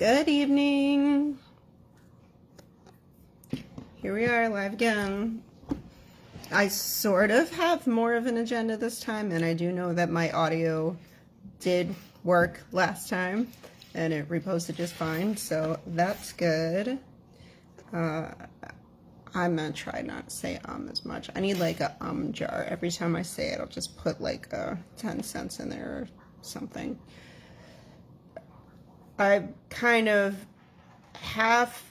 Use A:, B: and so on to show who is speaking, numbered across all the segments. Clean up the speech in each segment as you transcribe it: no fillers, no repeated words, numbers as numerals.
A: Good evening. Here we are live again. I sort of have more of an agenda this time, and I do know that my audio did work last time and it reposted just fine, so that's good. I'm gonna try not to say as much. I need like a jar. Every time I say it, I'll just put like 10 cents in there or something. I'm kind of half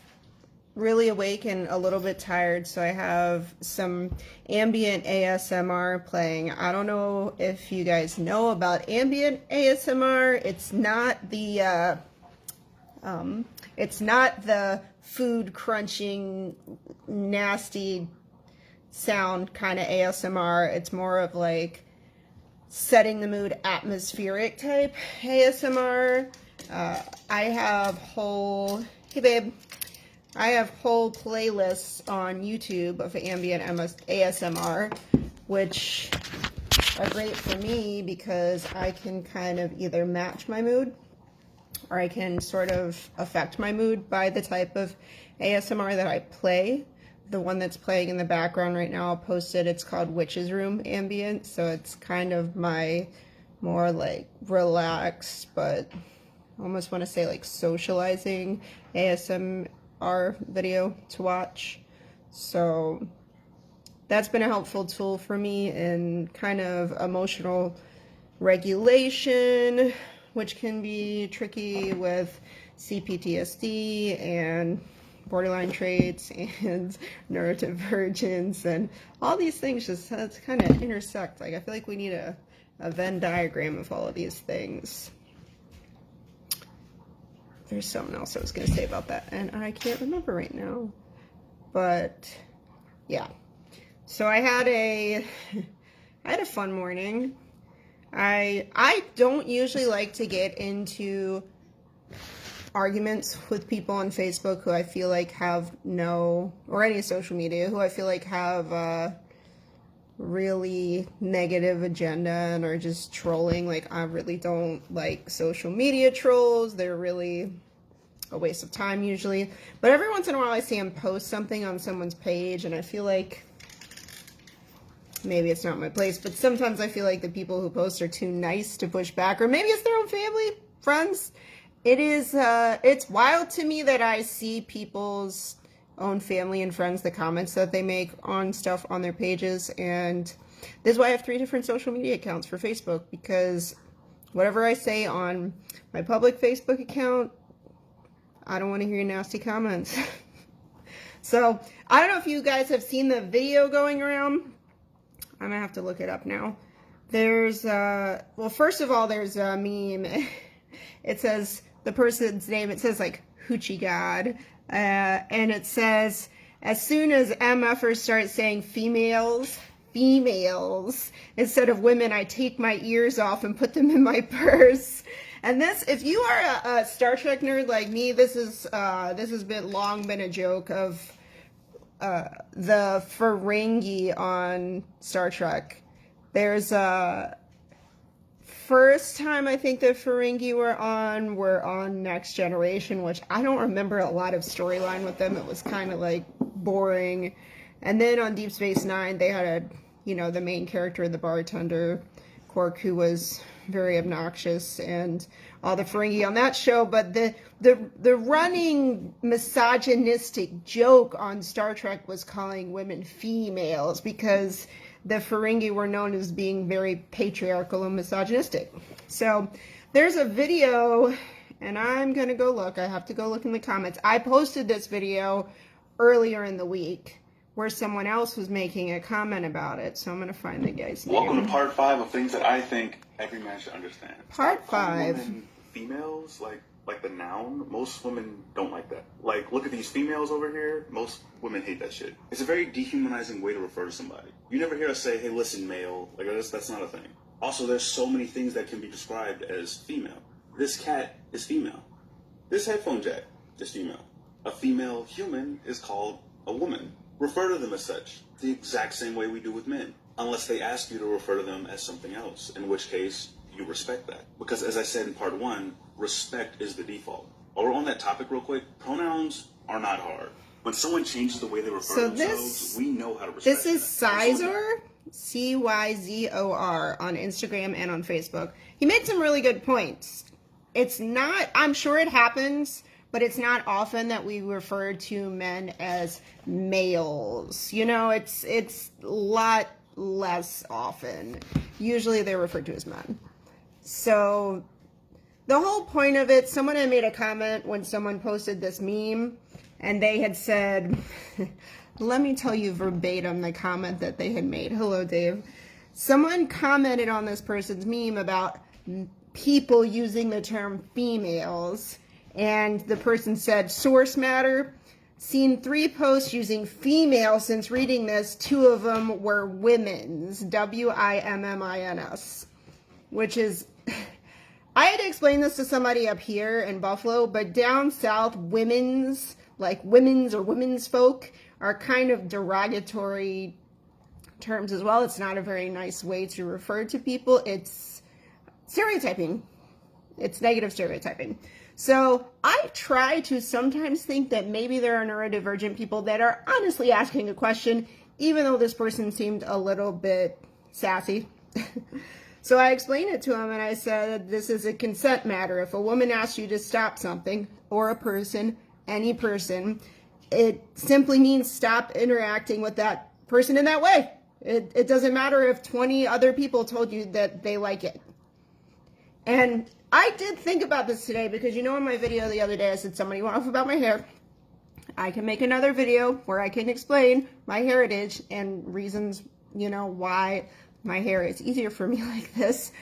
A: really awake and a little bit tired, so I have some ambient ASMR playing. I don't know if you guys know about ambient ASMR. It's not the food crunching nasty sound kind of ASMR. It's more of like setting the mood, atmospheric type ASMR. I have whole playlists on YouTube of ambient ASMR, which are great for me because I can kind of either match my mood or I can sort of affect my mood by the type of ASMR that I play. The one that's playing in the background right now, I'll post it. It's called Witch's Room Ambient, so it's kind of my more like relaxed, but almost want to say like socializing ASMR video to watch. So that's been a helpful tool for me in kind of emotional regulation, which can be tricky with CPTSD and borderline traits and neurodivergence and all these things just kind of intersect. Like I feel like we need a Venn diagram of all of these things. There's something else I was going to say about that, and I can't remember right now. But yeah, so I had a fun morning. I don't usually like to get into arguments with people on Facebook who I feel like have or any social media who I feel like have a really negative agenda and are just trolling. Like, I really don't like social media trolls. They're really a waste of time usually. But every once in a while I see them post something on someone's page and I feel like maybe it's not my place, but sometimes I feel like the people who post are too nice to push back, or maybe it's their own family, friends. It's wild to me that I see people's own family and friends, the comments that they make on stuff on their pages. And this is why I have 3 different social media accounts for Facebook, because whatever I say on my public Facebook account, I don't want to hear your nasty comments. So I don't know if you guys have seen the video going around. I'm gonna have to look it up now. There's well, first of all, there's a meme. It says the person's name, it says like Hoochie God, and it says, as soon as MFers start saying females instead of women, I take my ears off and put them in my purse. And this, if you are a Star Trek nerd like me, this has long been a joke of the Ferengi on Star Trek. There's first time I think the Ferengi were on Next Generation, which I don't remember a lot of storyline with them. It was kind of like boring. And then on Deep Space Nine, they had the main character, the bartender, Quark, who was very obnoxious, and all the Ferengi on that show. But the running misogynistic joke on Star Trek was calling women females, because the Ferengi were known as being very patriarchal and misogynistic. So there's a video, and I'm gonna go look. I have to go look in the comments. I posted this video earlier in the week where someone else was making a comment about it. So I'm gonna find the guy's name.
B: Welcome to part 5 of things that I think every man should understand.
A: Part 5.
B: Women females, like the noun, most women don't like that. Like, look at these females over here. Most women hate that shit. It's a very dehumanizing way to refer to somebody. You never hear us say, hey, listen, male. Like, that's not a thing. Also, there's so many things that can be described as female. This cat is female. This headphone jack is female. A female human is called a woman. Refer to them as such, the exact same way we do with men, unless they ask you to refer to them as something else, in which case you respect that. Because as I said in part 1, respect is the default. While we're on that topic real quick, pronouns are not hard. When someone changes the way they refer to themselves, we know how to respect
A: This is
B: that.
A: Cyzor, Cyzor, on Instagram and on Facebook. He made some really good points. It's not, I'm sure it happens, but it's not often that we refer to men as males. You know, it's a lot less often. Usually they're referred to as men. So the whole point of it, someone had made a comment when someone posted this meme, and they had said, let me tell you verbatim the comment that they had made. Hello, Dave. Someone commented on this person's meme about people using the term females, and the person said, source matter, seen 3 posts using female since reading this. 2 of them were women's, WIMMINS, which is, I had to explain this to somebody up here in Buffalo, but down south, women's, like women's or women's folk, are kind of derogatory terms as well. It's not a very nice way to refer to people. It's stereotyping. It's negative stereotyping. So I try to sometimes think that maybe there are neurodivergent people that are honestly asking a question, even though this person seemed a little bit sassy. So I explained it to him, and I said, this is a consent matter. If a woman asks you to stop something, or a person, any person, it simply means stop interacting with that person in that way. It doesn't matter if 20 other people told you that they like it. And I did think about this today because, you know, in my video the other day I said somebody went off about my hair. I can make another video where I can explain my heritage and reasons, you know, why my hair is easier for me like this.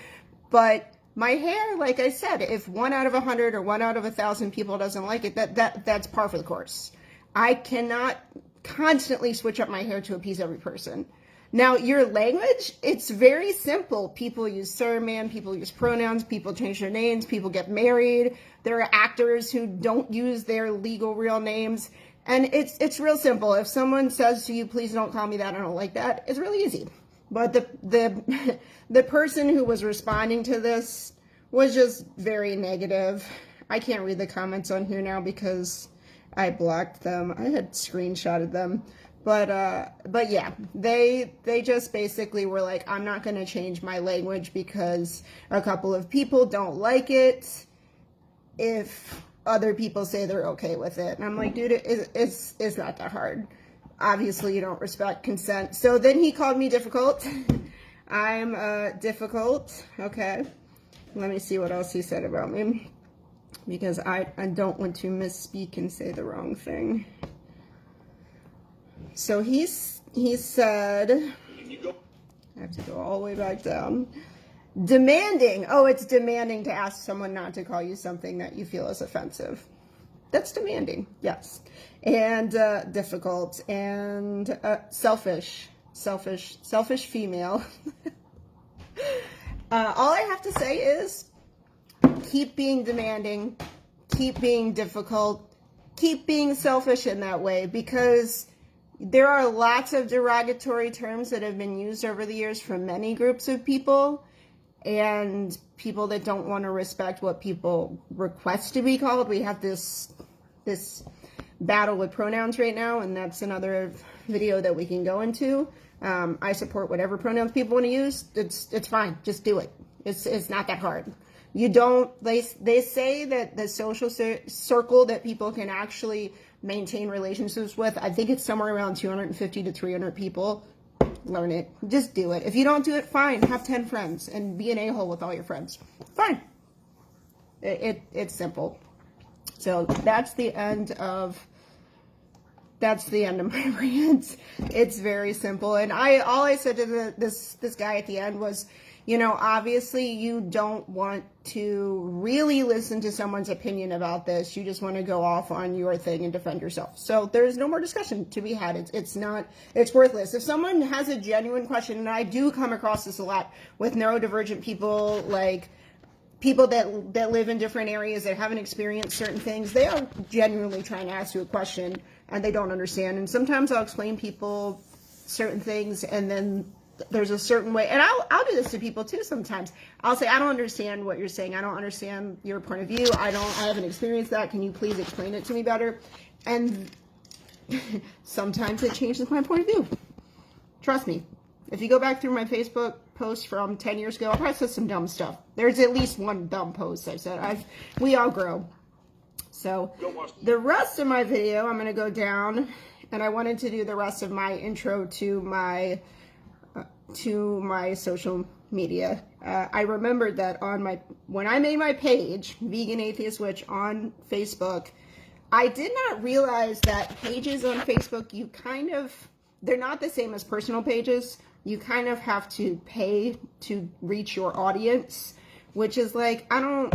A: But my hair, like I said, if 1 out of 100 or 1 out of 1,000 people doesn't like it, that's par for the course. I cannot constantly switch up my hair to appease every person. Now, your language, it's very simple. People use surname, people use pronouns, people change their names, people get married. There are actors who don't use their legal real names. And it's real simple. If someone says to you, please don't call me that, I don't like that, it's really easy. But the person who was responding to this was just very negative. I can't read the comments on here now because I blocked them. I had screenshotted them. But yeah, they just basically were like, I'm not going to change my language because a couple of people don't like it if other people say they're okay with it. And I'm like, dude, it's not that hard. Obviously, you don't respect consent. So then he called me difficult. I'm difficult. Okay. Let me see what else he said about me, because I don't want to misspeak and say the wrong thing. So he said, I have to go all the way back down. Demanding. Oh, it's demanding to ask someone not to call you something that you feel is offensive. That's demanding, yes. And difficult and selfish female. All I have to say is keep being demanding, keep being difficult, keep being selfish in that way, because there are lots of derogatory terms that have been used over the years from many groups of people, and people that don't want to respect what people request to be called. We have this battle with pronouns right now, and that's another video that we can go into. I support whatever pronouns people want to use. It's fine. Just do it. It's not that hard. You don't, they say that the social circle that people can actually maintain relationships with, I think it's somewhere around 250 to 300 people. Learn it. Just do it. If you don't do it, fine. Have 10 friends and be an a-hole with all your friends. Fine. It's simple. So that's the end of my rant. It's very simple. And all I said to this guy at the end was, you know, obviously you don't want to really listen to someone's opinion about this. You just want to go off on your thing and defend yourself. So there's no more discussion to be had. It's worthless. If someone has a genuine question, and I do come across this a lot with neurodivergent people, like people that live in different areas that haven't experienced certain things, they are genuinely trying to ask you a question and they don't understand. And sometimes I'll explain people certain things, and then there's a certain way, and I'll do this to people too sometimes. I'll say, I don't understand what you're saying. I don't understand your point of view. I haven't experienced that. Can you please explain it to me better? And sometimes it changes my point of view. Trust me. If you go back through my Facebook post from 10 years ago, I probably said some dumb stuff. There's at least one dumb post I said. We all grow. So the rest of my video, I'm going to go down, and I wanted to do the rest of my intro to my social media. I remembered that when I made my page, Vegan Atheist Witch, on Facebook, I did not realize that pages on Facebook, they're not the same as personal pages. You kind of have to pay to reach your audience, which is like, I'm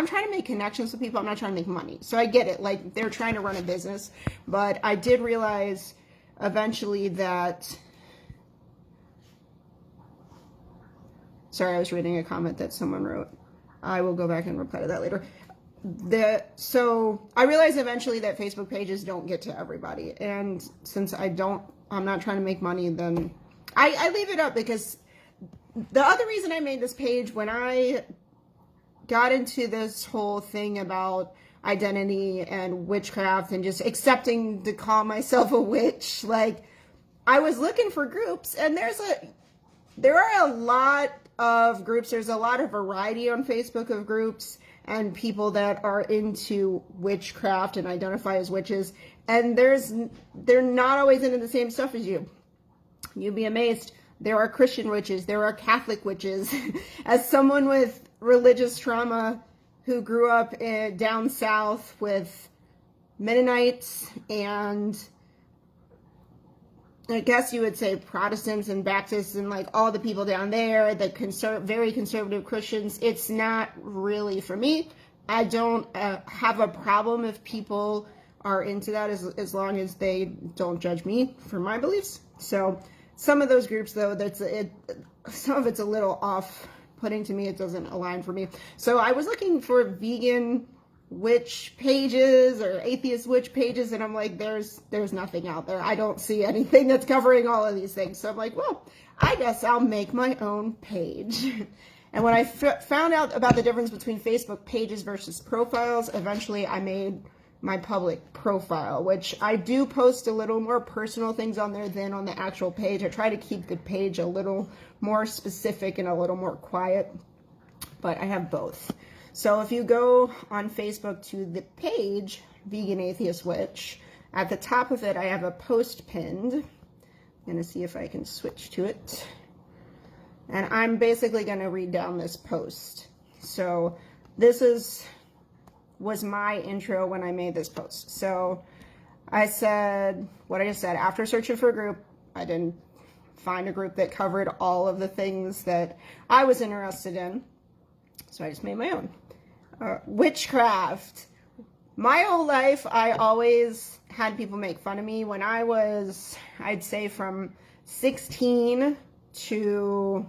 A: trying to make connections with people. I'm not trying to make money. So I get it. Like, they're trying to run a business. But I did realize eventually that... Sorry, I was reading a comment that someone wrote. I will go back and reply to that later. So I realized eventually that Facebook pages don't get to everybody. And since I'm not trying to make money, then I leave it up, because the other reason I made this page, when I got into this whole thing about identity and witchcraft and just accepting to call myself a witch, like, I was looking for groups, and there are a lot of groups. There's a lot of variety on Facebook of groups and people that are into witchcraft and identify as witches, and they're not always into the same stuff as you. You'd be amazed. There are Christian witches. There are Catholic witches. As someone with religious trauma who grew up down south with Mennonites and, I guess you would say, Protestants and Baptists and like all the people down there, the very conservative Christians, it's not really for me. I don't have a problem if people are into that as long as they don't judge me for my beliefs. So some of those groups, though, some of it's a little off-putting to me. It doesn't align for me. So I was looking for vegan witch pages or atheist witch pages, and I'm like, there's nothing out there. I don't see anything that's covering all of these things. So I'm like, well, I guess I'll make my own page. And when I found out about the difference between Facebook pages versus profiles, eventually I made my public profile, which I do post a little more personal things on there than on the actual page. I try to keep the page a little more specific and a little more quiet, but I have both. So if you go on Facebook to the page, Vegan Atheist Witch, at the top of it, I have a post pinned. I'm going to see if I can switch to it. And I'm basically going to read down this post. So this was my intro when I made this post. So I said what I just said. After searching for a group, I didn't find a group that covered all of the things that I was interested in. So I just made my own. Witchcraft. My whole life, I always had people make fun of me. When I was, I'd say from 16 to,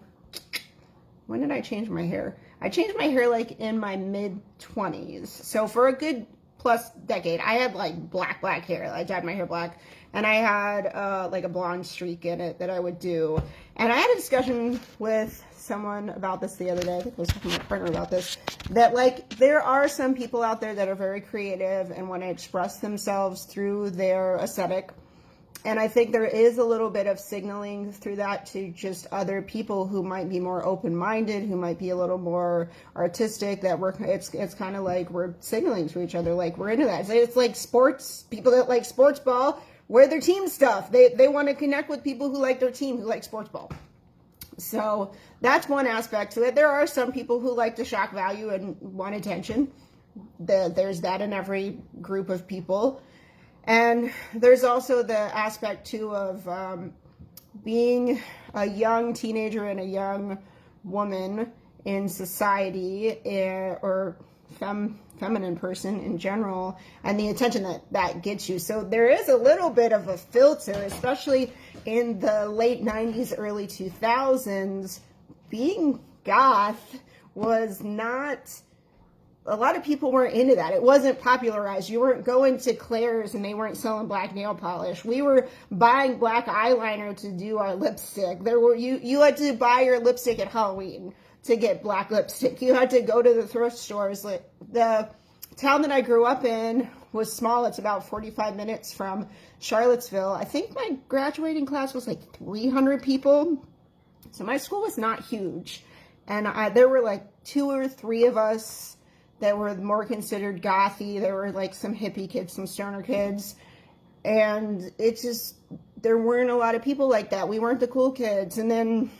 A: when did I change my hair? I changed my hair like in my mid-20s. So for a good plus decade, I had like black hair. I dyed my hair black. And I had like a blonde streak in it that I would do. And I had a discussion with someone about this the other day. I think I was talking to my partner about this. That like there are some people out there that are very creative and want to express themselves through their aesthetic. And I think there is a little bit of signaling through that to just other people who might be more open-minded, who might be a little more artistic, that it's kind of like we're signaling to each other, like we're into that. It's like sports, people that like sports ball wear their team stuff. They want to connect with people who like their team, who like sports ball. So that's one aspect to it. There are some people who like the shock value and want attention. There's that in every group of people. And there's also the aspect, too, of being a young teenager and a young woman in society, or feminine person in general, and the attention that gets you. So there is a little bit of a filter, especially in the late 90s, early 2000s. Being goth was not a lot of people weren't into that. It wasn't popularized. You weren't going to Claire's and they weren't selling black nail polish. We were buying black eyeliner to do our lipstick. You had to buy your lipstick at Halloween to get black lipstick. You had to go to the thrift stores. The town that I grew up in was small. It's about 45 minutes from Charlottesville. I think my graduating class was like 300 people. So my school was not huge. And there were like 2 or 3 of us that were more considered gothy. There were like some hippie kids, some stoner kids. And it just, there weren't a lot of people like that. We weren't the cool kids. And then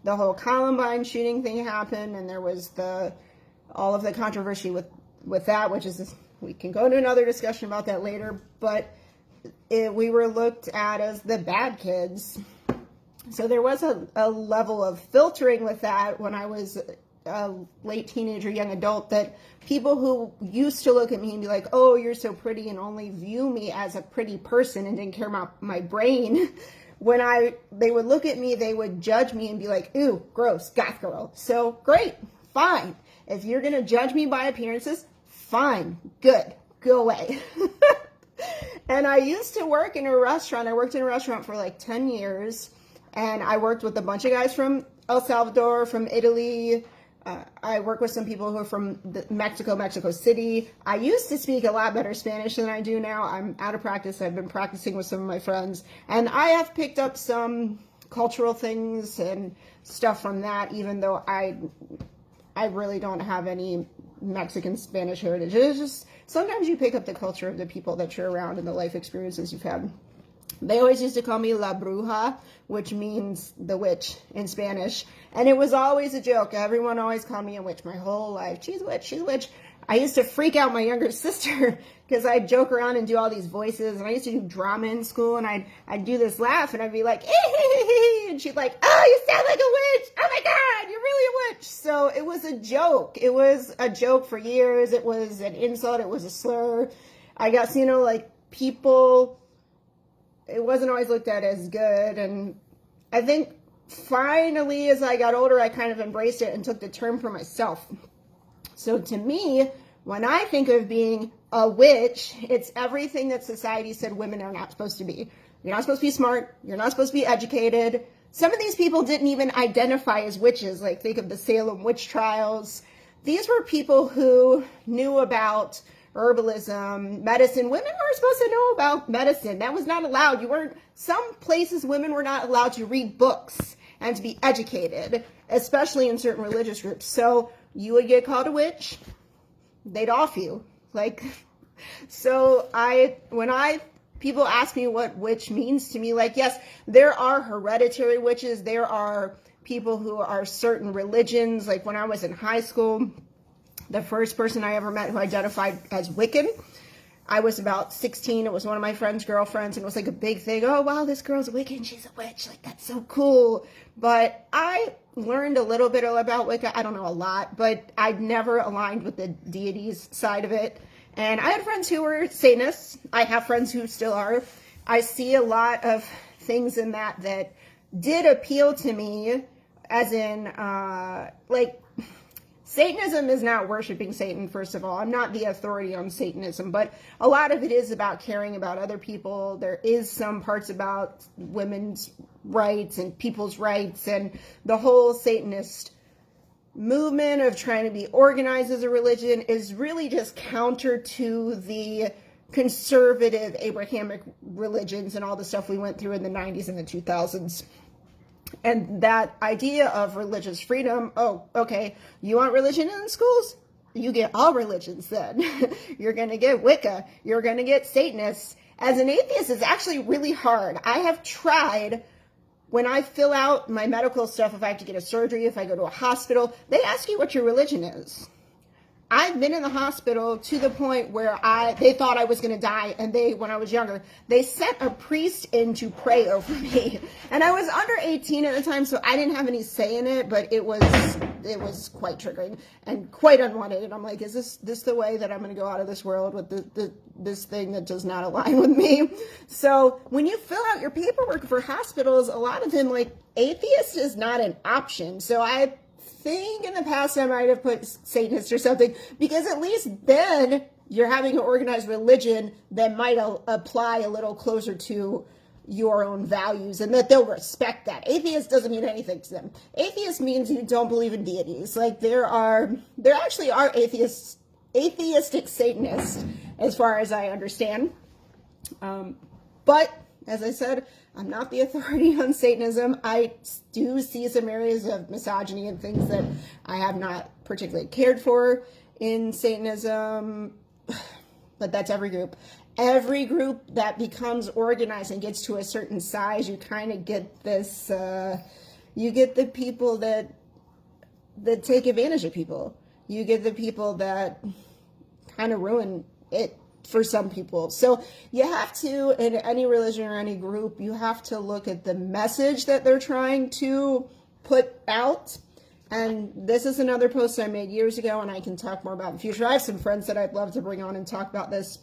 A: the whole Columbine shooting thing happened, and there was all of the controversy with that, which is, we can go into another discussion about that later, but we were looked at as the bad kids. So there was a level of filtering with that when I was a late teenager, young adult, that people who used to look at me and be like, oh, you're so pretty, and only view me as a pretty person and didn't care about my brain, when they would look at me, they would judge me and be like, ooh, gross, goth girl. So great, fine. If you're going to judge me by appearances, fine, good, go away. And I used to work in a restaurant. I worked in a restaurant for like 10 years, and I worked with a bunch of guys from El Salvador, from Italy. I work with some people who are from Mexico City. I used to speak a lot better Spanish than I do now. I'm out of practice. I've been practicing with some of my friends. And I have picked up some cultural things and stuff from that, even though I really don't have any Mexican Spanish heritage. It's just, sometimes you pick up the culture of the people that you're around and the life experiences you've had. They always used to call me La Bruja, which means the witch in Spanish. And it was always a joke. Everyone always called me a witch my whole life. She's a witch, she's a witch. I used to freak out my younger sister because I'd joke around and do all these voices. And I used to do drama in school, and I'd do this laugh, and I'd be like, and she'd like, oh, you sound like a witch. Oh my God, you're really a witch. So it was a joke. It was a joke for years. It was an insult. It was a slur. I guess, like people, it wasn't always looked at as good. And I think finally, as I got older, I kind of embraced it and took the term for myself. So to me, when I think of being a witch, it's everything that society said women are not supposed to be. You're not supposed to be smart. You're not supposed to be educated. Some of these people didn't even identify as witches. Like, think of the Salem witch trials. These were people who knew about herbalism, medicine. Women weren't supposed to know about medicine. That was not allowed. Some places women were not allowed to read books and to be educated, especially in certain religious groups. So you would get called a witch. They'd off you. So people ask me what witch means to me, yes, there are hereditary witches. There are people who are certain religions. Like when I was in high school, the first person I ever met who identified as Wiccan, I was about 16. It was one of my friend's girlfriends, and it was like a big thing. Oh, wow, this girl's a Wiccan. She's a witch. That's so cool. But I learned a little bit about Wicca. I don't know a lot, but I'd never aligned with the deities side of it. And I had friends who were Satanists. I have friends who still are. I see a lot of things in that did appeal to me, as in, Satanism is not worshiping Satan, first of all. I'm not the authority on Satanism, but a lot of it is about caring about other people. There is some parts about women's rights and people's rights, and the whole Satanist movement of trying to be organized as a religion is really just counter to the conservative Abrahamic religions and all the stuff we went through in the 90s and the 2000s. And that idea of religious freedom, oh, okay, you want religion in the schools? You get all religions then. You're going to get Wicca. You're going to get Satanists. As an atheist, it's actually really hard. I have tried, when I fill out my medical stuff, if I have to get a surgery, if I go to a hospital, they ask you what your religion is. I've been in the hospital to the point where they thought I was going to die, and when I was younger, they sent a priest in to pray over me. And I was under 18 at the time, so I didn't have any say in it, but it was quite triggering and quite unwanted. And I'm like, is this the way that I'm going to go out of this world with this thing that does not align with me? So when you fill out your paperwork for hospitals, a lot of them, atheist is not an option. So I think in the past I might have put Satanist or something, because at least then you're having an organized religion that might apply a little closer to your own values, and that they'll respect that. Atheist doesn't mean anything to them. Atheist means you don't believe in deities. Like there actually are atheistic Satanists, as far as I understand. But as I said, I'm not the authority on Satanism. I do see some areas of misogyny and things that I have not particularly cared for in Satanism, but that's every group. Every group that becomes organized and gets to a certain size, you kind of get this, you get the people that take advantage of people. You get the people that kind of ruin it for some people. So you have to, in any religion or any group, you have to look at the message that they're trying to put out. And this is another post I made years ago, and I can talk more about in the future. I have some friends that I'd love to bring on and talk about this.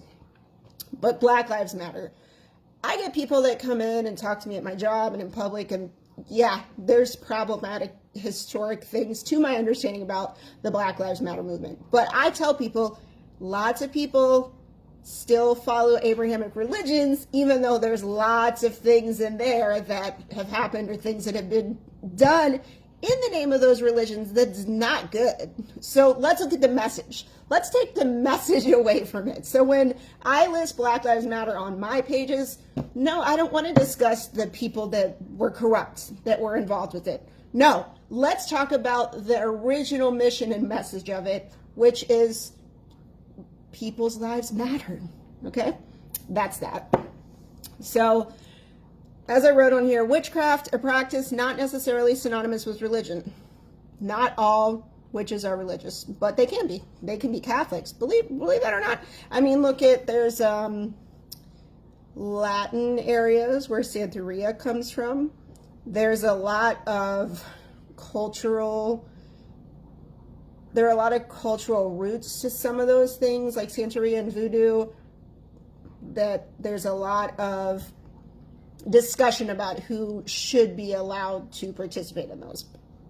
A: But Black Lives Matter. I get people that come in and talk to me at my job and in public, and yeah, there's problematic historic things to my understanding about the Black Lives Matter movement. But I tell people, lots of people still follow Abrahamic religions, even though there's lots of things in there that have happened or things that have been done in the name of those religions that's not good. So let's look at the message. Let's take the message away from it. So when I list Black Lives Matter on my pages, no, I don't want to discuss the people that were corrupt, that were involved with it. No, let's talk about the original mission and message of it, which is people's lives matter. Okay? That's that. So, as I wrote on here, witchcraft, a practice not necessarily synonymous with religion. Not all witches are religious, but they can be. They can be Catholics. Believe that or not. I mean, look at, there's Latin areas where Santeria comes from. There's a lot of cultural roots to some of those things, like Santeria and Voodoo, that there's a lot of discussion about who should be allowed to participate in those.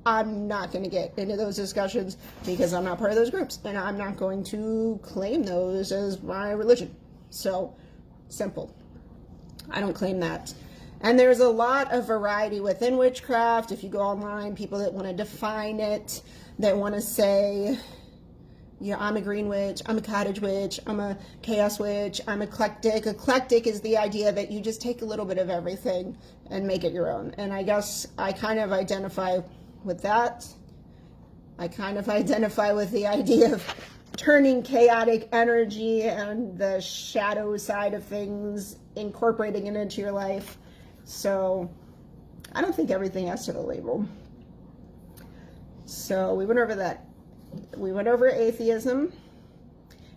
A: I'm not going to get into those discussions because I'm not part of those groups, and I'm not going to claim those as my religion. So, simple. I don't claim that. And there's a lot of variety within witchcraft. If you go online, people that want to define it, that want to say, yeah, I'm a green witch, I'm a cottage witch, I'm a chaos witch, I'm eclectic. Eclectic is the idea that you just take a little bit of everything and make it your own. And I guess I kind of identify with that. I kind of identify with the idea of turning chaotic energy and the shadow side of things, incorporating it into your life. So I don't think everything has to be a label. So we went over that. We went over atheism.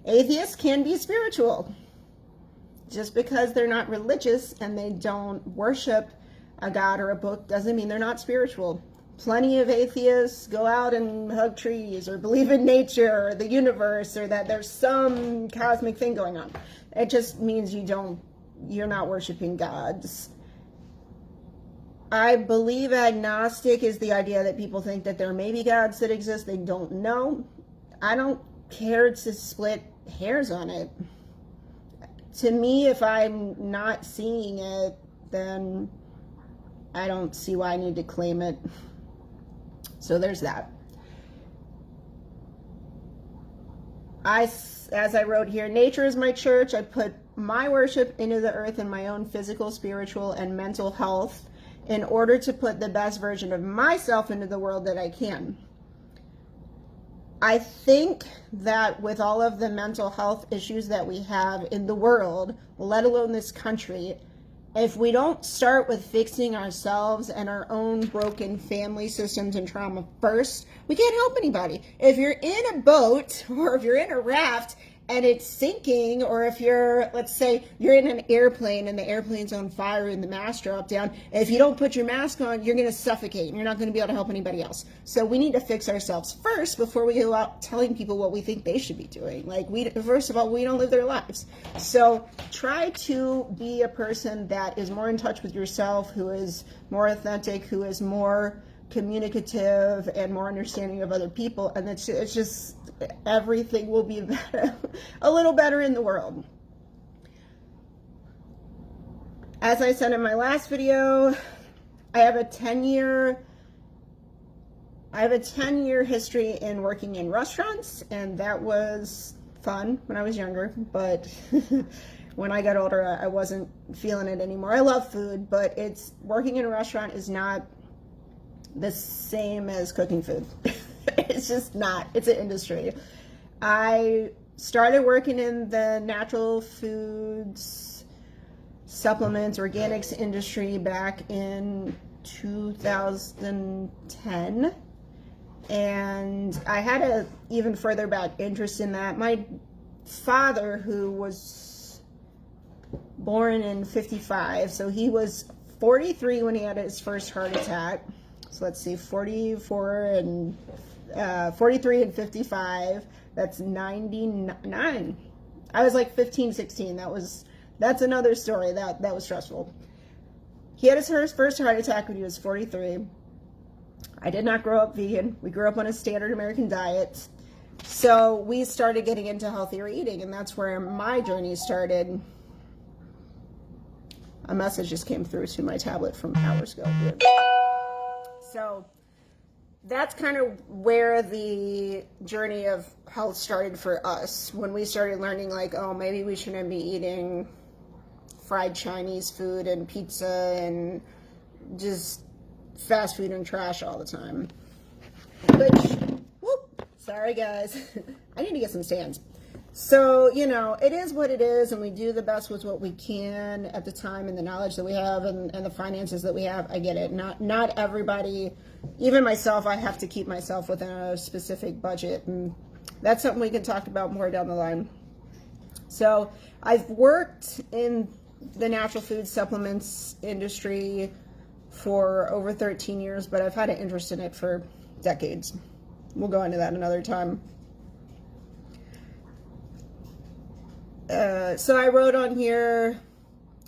A: Atheists can be spiritual. Just because they're not religious and they don't worship a god or a book doesn't mean they're not spiritual. Plenty of atheists go out and hug trees or believe in nature or the universe or that there's some cosmic thing going on. It just means you're not worshiping gods. I believe agnostic is the idea that people think that there may be gods that exist they don't know. I don't care to split hairs on it. To me, if I'm not seeing it, then I don't see why I need to claim it. So there's that. As I wrote here, nature is my church. I put my worship into the earth and my own physical, spiritual, and mental health in order to put the best version of myself into the world that I can. I think that with all of the mental health issues that we have in the world, let alone this country, if we don't start with fixing ourselves and our own broken family systems and trauma first, we can't help anybody. If you're in a boat or if you're in a raft and it's sinking, or if you're, let's say, you're in an airplane and the airplane's on fire and the mast dropped down, if you don't put your mask on, you're going to suffocate and you're not going to be able to help anybody else. So we need to fix ourselves first before we go out telling people what we think they should be doing. Like, first of all, we don't live their lives. So try to be a person that is more in touch with yourself, who is more authentic, who is more communicative and more understanding of other people, and it's just everything will be better, a little better in the world. As I said in my last video, I have a 10-year history in working in restaurants, and that was fun when I was younger, but when I got older, I wasn't feeling it anymore. I love food, but working in a restaurant is not the same as cooking food. It's just not. It's an industry. I started working in the natural foods, supplements, organics industry back in 2010. And I had a even further back interest in that. My father, who was born in 55, so he was 43 when he had his first heart attack. So let's see, 43 and 55, that's 99. I was like 15, 16. That's another story. That was stressful. He had his first heart attack when he was 43. I did not grow up vegan. We grew up on a standard American diet. So we started getting into healthier eating, and that's where my journey started. A message just came through to my tablet from hours ago. So that's kind of where the journey of health started for us, when we started learning, like, oh, maybe we shouldn't be eating fried Chinese food and pizza and just fast food and trash all the time. Which, sorry guys, I need to get some stands. So, it is what it is, and we do the best with what we can at the time and the knowledge that we have and the finances that we have. I get it. Not everybody, even myself, I have to keep myself within a specific budget, and that's something we can talk about more down the line. So I've worked in the natural food supplements industry for over 13 years, but I've had an interest in it for decades. We'll go into that another time. So I wrote on here,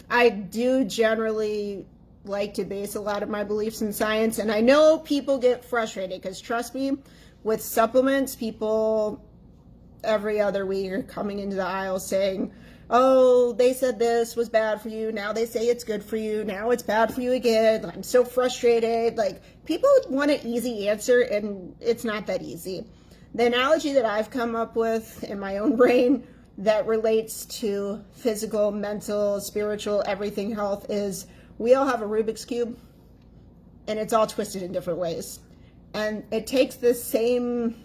A: I do generally like to base a lot of my beliefs in science, and I know people get frustrated because, trust me, with supplements, people every other week are coming into the aisle saying, oh, they said this was bad for you, now they say it's good for you, now it's bad for you again. I'm so frustrated. Like, people want an easy answer, and it's not that easy. The analogy that I've come up with in my own brain that relates to physical, mental, spiritual, everything health is, we all have a Rubik's Cube, and it's all twisted in different ways. And it takes the same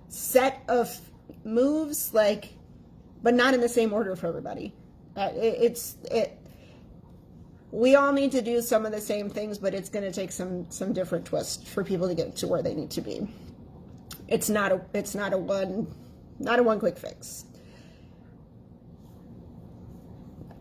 A: set of moves, but not in the same order for everybody. We all need to do some of the same things, but it's going to take some different twists for people to get to where they need to be. It's not a one quick fix.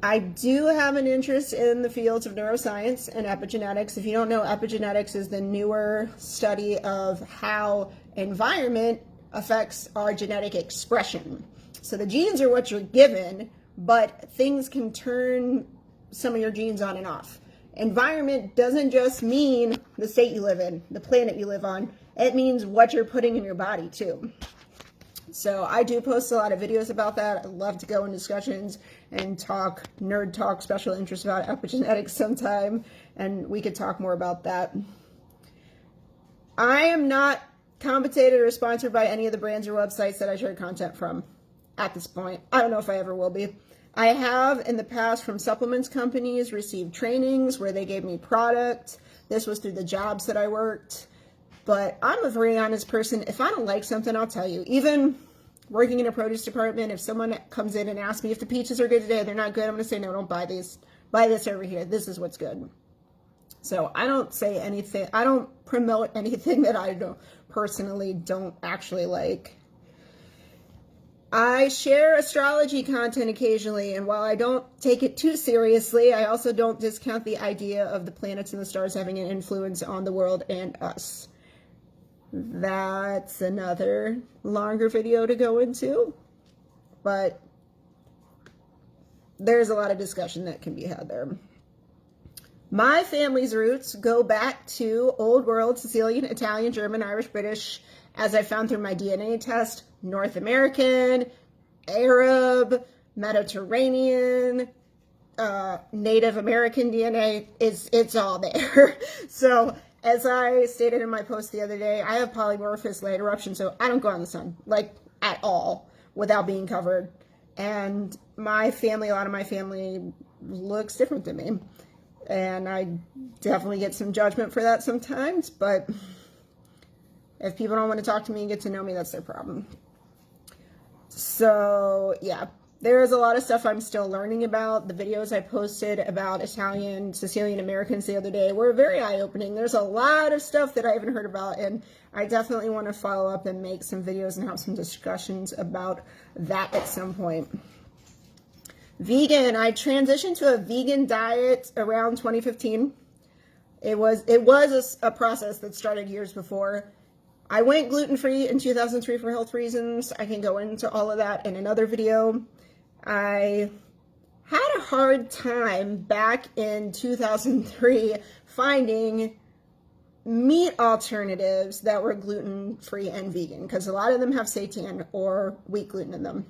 A: I do have an interest in the fields of neuroscience and epigenetics. If you don't know, epigenetics is the newer study of how environment affects our genetic expression. So the genes are what you're given, but things can turn some of your genes on and off. Environment doesn't just mean the state you live in, the planet you live on. It means what you're putting in your body too. So I do post a lot of videos about that. I love to go in discussions and nerd talk, special interest about epigenetics sometime, and we could talk more about that. I am not compensated or sponsored by any of the brands or websites that I share content from at this point. I don't know if I ever will be. I have in the past from supplements companies received trainings where they gave me product. This was through the jobs that I worked. But I'm a very honest person. If I don't like something, I'll tell you. Even working in a produce department, if someone comes in and asks me if the peaches are good today, they're not good, I'm going to say, no, don't buy these. Buy this over here. This is what's good. So I don't say anything. I don't promote anything that I personally don't actually like. I share astrology content occasionally, and while I don't take it too seriously, I also don't discount the idea of the planets and the stars having an influence on the world and us. That's another longer video to go into, but there's a lot of discussion that can be had there. My family's roots go back to Old World, Sicilian, Italian, German, Irish, British, as I found through my DNA test, North American, Arab, Mediterranean, Native American DNA. It's all there. So as I stated in my post the other day, I have polymorphous light eruption, so I don't go out in the sun, like, at all, without being covered. And my family, a lot of my family looks different than me. And I definitely get some judgment for that sometimes, but if people don't want to talk to me and get to know me, that's their problem. So, yeah, there is a lot of stuff I'm still learning about. The videos I posted about Italian, Sicilian Americans the other day were very eye-opening. There's a lot of stuff that I haven't heard about, and I definitely want to follow up and make some videos and have some discussions about that at some point. Vegan. I transitioned to a vegan diet around 2015. It was a process that started years before. I went gluten-free in 2003 for health reasons. I can go into all of that in another video. I had a hard time back in 2003 finding meat alternatives that were gluten-free and vegan, because a lot of them have seitan or wheat gluten in them.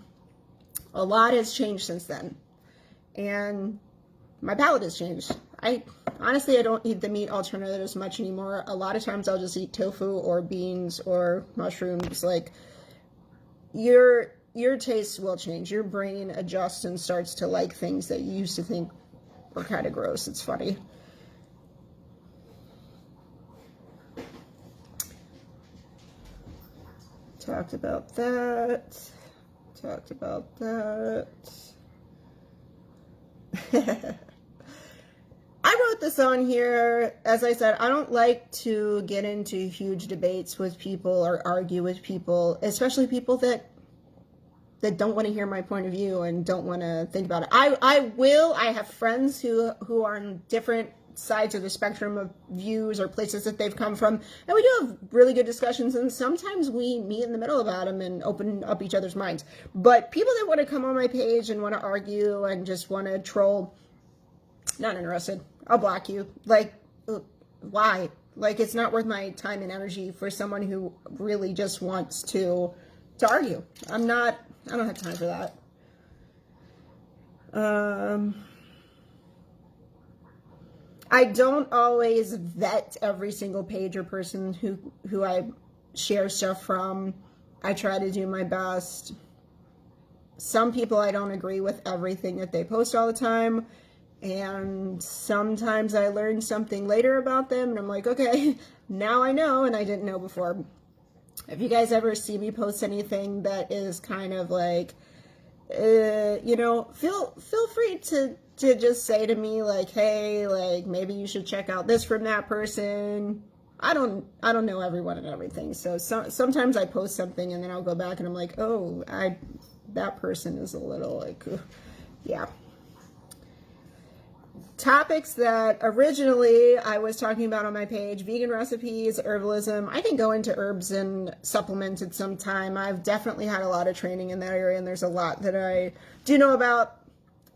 A: A lot has changed since then, and my palate has changed. Honestly, I don't eat the meat alternatives much anymore. A lot of times I'll just eat tofu or beans or mushrooms. Like, your taste will change. Your brain adjusts and starts to like things that you used to think were kind of gross. It's funny. Talked about that. Talked about that. I wrote this on here. As I said, I don't like to get into huge debates with people or argue with people, especially people that don't want to hear my point of view and don't want to think about it. I have friends who are on different sides of the spectrum of views or places that they've come from, and we do have really good discussions, and sometimes we meet in the middle about them and open up each other's minds. But people that want to come on my page and want to argue and just want to troll, not interested. I'll block you. Like, why? Like, it's not worth my time and energy for someone who really just wants to argue. I don't have time for that. I don't always vet every single page or person who I share stuff from. I try to do my best. Some people, I don't agree with everything that they post all the time. And sometimes I learn something later about them and I'm like, okay, now I know, and I didn't know before. If you guys ever see me post anything that is kind of like, feel free to just say to me, like, hey, like, maybe you should check out this from that person. I don't know everyone and everything. So sometimes I post something and then I'll go back and I'm like, oh, that person is a little like, yeah. Topics that originally I was talking about on my page: vegan recipes, herbalism. I can go into herbs and supplements at some time. I've definitely had a lot of training in that area, and there's a lot that I do know about.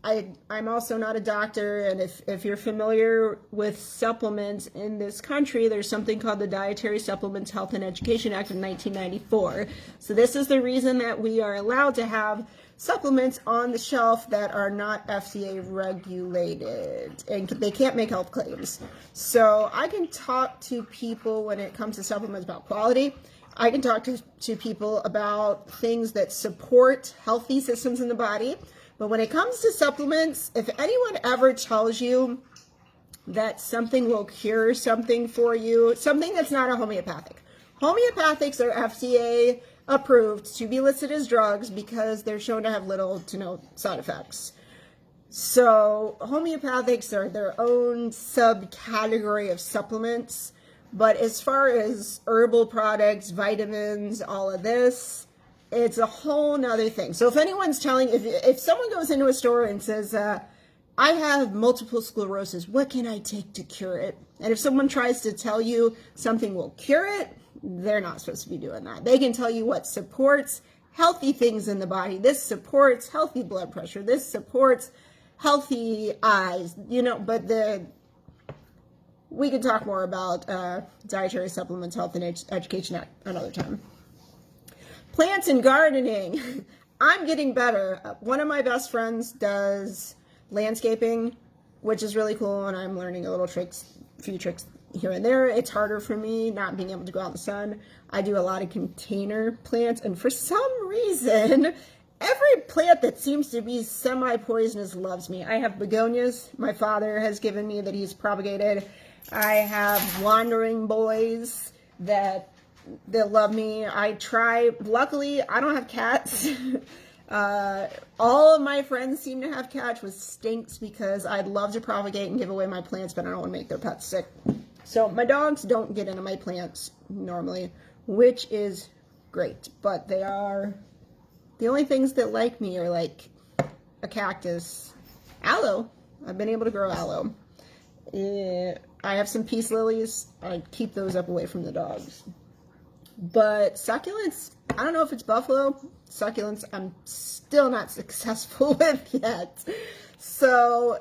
A: I'm also not a doctor, and if you're familiar with supplements in this country, there's something called the Dietary Supplements Health and Education Act of 1994. So this is the reason that we are allowed to have supplements on the shelf that are not FDA regulated, and they can't make health claims. So I can talk to people when it comes to supplements about quality. I can talk to people about things that support healthy systems in the body. But when it comes to supplements, if anyone ever tells you that something will cure something for you, something that's not a homeopathic. Homeopathics are FDA approved to be listed as drugs because they're shown to have little to no side effects. So homeopathics are their own subcategory of supplements. But as far as herbal products, vitamins, all of this, it's a whole nother thing. So if anyone's telling, if someone goes into a store and says, I have multiple sclerosis, what can I take to cure it? And if someone tries to tell you something will cure it, they're not supposed to be doing that. They can tell you what supports healthy things in the body. This supports healthy blood pressure. This supports healthy eyes, but we could talk more about dietary supplements, health, and education at another time. Plants and gardening. I'm getting better. One of my best friends does landscaping, which is really cool, and I'm learning a few tricks here and there. It's harder for me not being able to go out in the sun. I do a lot of container plants, and for some reason, every plant that seems to be semi-poisonous loves me. I have begonias my father has given me that he's propagated. I have wandering boys that love me. Luckily, I don't have cats. All of my friends seem to have cats, which stinks because I'd love to propagate and give away my plants, but I don't want to make their pets sick. So my dogs don't get into my plants normally, which is great, but they are the only things that like me are like a cactus. Aloe. I've been able to grow aloe. I have some peace lilies. I keep those up away from the dogs. But succulents, I don't know if it's buffalo. Succulents, I'm still not successful with yet. So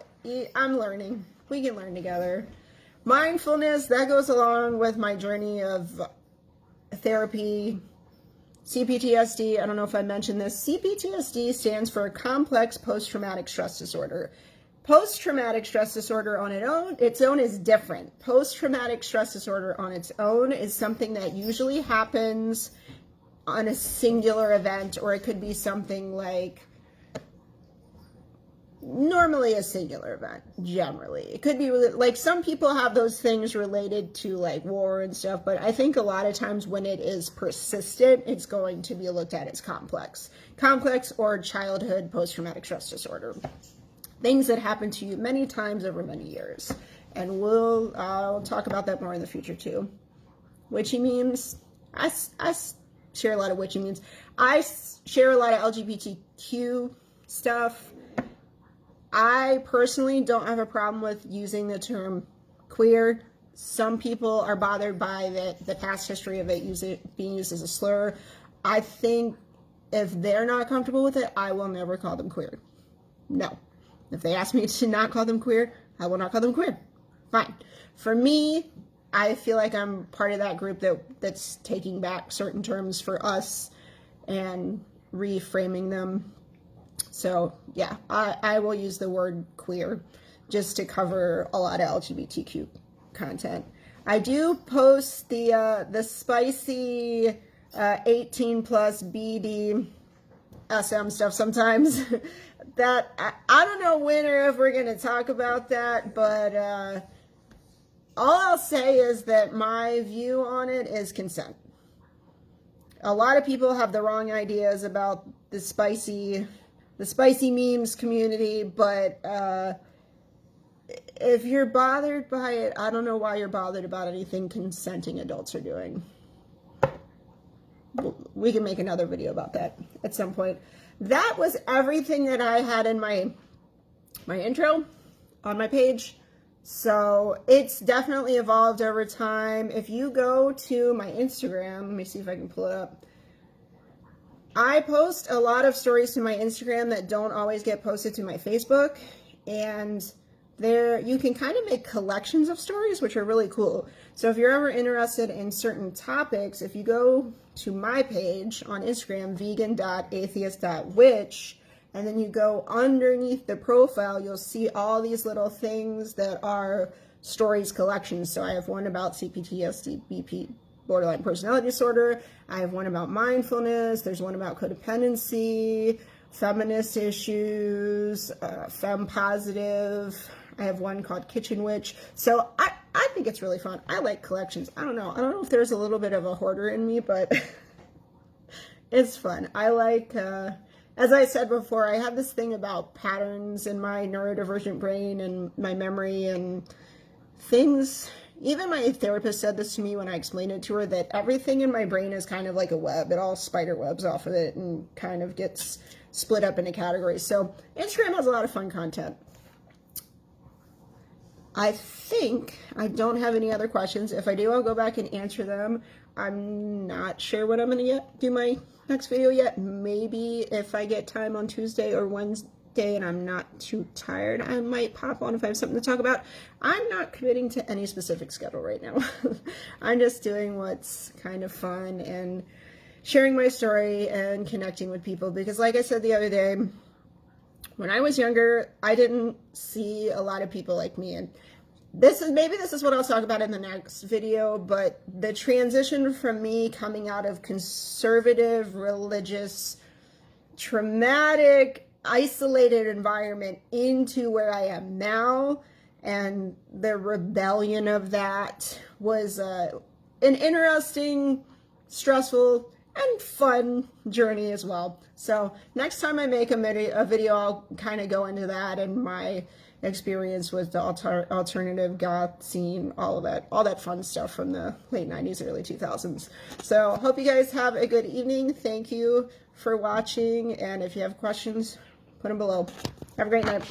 A: I'm learning. We can learn together. Mindfulness, that goes along with my journey of therapy. CPTSD, I don't know if I mentioned this. CPTSD stands for Complex Post-Traumatic Stress Disorder. Post-traumatic stress disorder on its own is different. Post-traumatic stress disorder on its own is something that usually happens on a singular event, or it could be something like normally a singular event, generally. It could be like some people have those things related to like war and stuff, but I think a lot of times when it is persistent, it's going to be looked at as complex or childhood post-traumatic stress disorder. Things that happen to you many times over many years. And I'll talk about that more in the future too. Witchy memes. I share a lot of witchy memes. I share a lot of LGBTQ stuff. I personally don't have a problem with using the term queer. Some people are bothered by the past history of it being used as a slur. I think if they're not comfortable with it, I will never call them queer. No. If they ask me to not call them queer, I will not call them queer. Fine. For me, I feel like I'm part of that group that's taking back certain terms for us and reframing them. So, yeah, I will use the word queer just to cover a lot of LGBTQ content. I do post the spicy 18 plus BD SM stuff sometimes. That I don't know when or if we're going to talk about that, but all I'll say is that my view on it is consent. A lot of people have the wrong ideas about the spicy memes community, but if you're bothered by it, I don't know why you're bothered about anything consenting adults are doing. We can make another video about that at some point. That was everything that I had in my intro on my page. So it's definitely evolved over time. If you go to my Instagram, let me see if I can pull it up. I post a lot of stories to my Instagram that don't always get posted to my Facebook. And there you can kind of make collections of stories, which are really cool. So if you're ever interested in certain topics, if you go to my page on Instagram, vegan.atheist.witch, and then you go underneath the profile, you'll see all these little things that are stories collections. So I have one about CPTSD, BP, borderline personality disorder. I have one about mindfulness. There's one about codependency, feminist issues, femme positive. I have one called Kitchen Witch. So I think it's really fun. I like collections. I don't know if there's a little bit of a hoarder in me, but it's fun. I like, as I said before, I have this thing about patterns in my neurodivergent brain and my memory and things. Even my therapist said this to me when I explained it to her, that everything in my brain is kind of like a web. It all spider webs off of it and kind of gets split up into categories. So Instagram has a lot of fun content. I think I don't have any other questions. If I do, I'll go back and answer them. I'm not sure when I'm going to do my next video yet. Maybe if I get time on Tuesday or Wednesday, day and I'm not too tired, I might pop on if I have something to talk about. I'm not committing to any specific schedule right now. I'm just doing what's kind of fun and sharing my story and connecting with people, because like I said the other day, when I was younger, I didn't see a lot of people like me, and this is what I'll talk about in the next video, but the transition from me coming out of conservative, religious, traumatic, isolated environment into where I am now, and the rebellion of that was an interesting, stressful, and fun journey as well. So next time I make a video, I'll kind of go into that and my experience with the alternative goth scene, all that fun stuff from the late 90s, early 2000s. So hope you guys have a good evening. Thank you for watching, and if you have questions, put them below. Have a great night.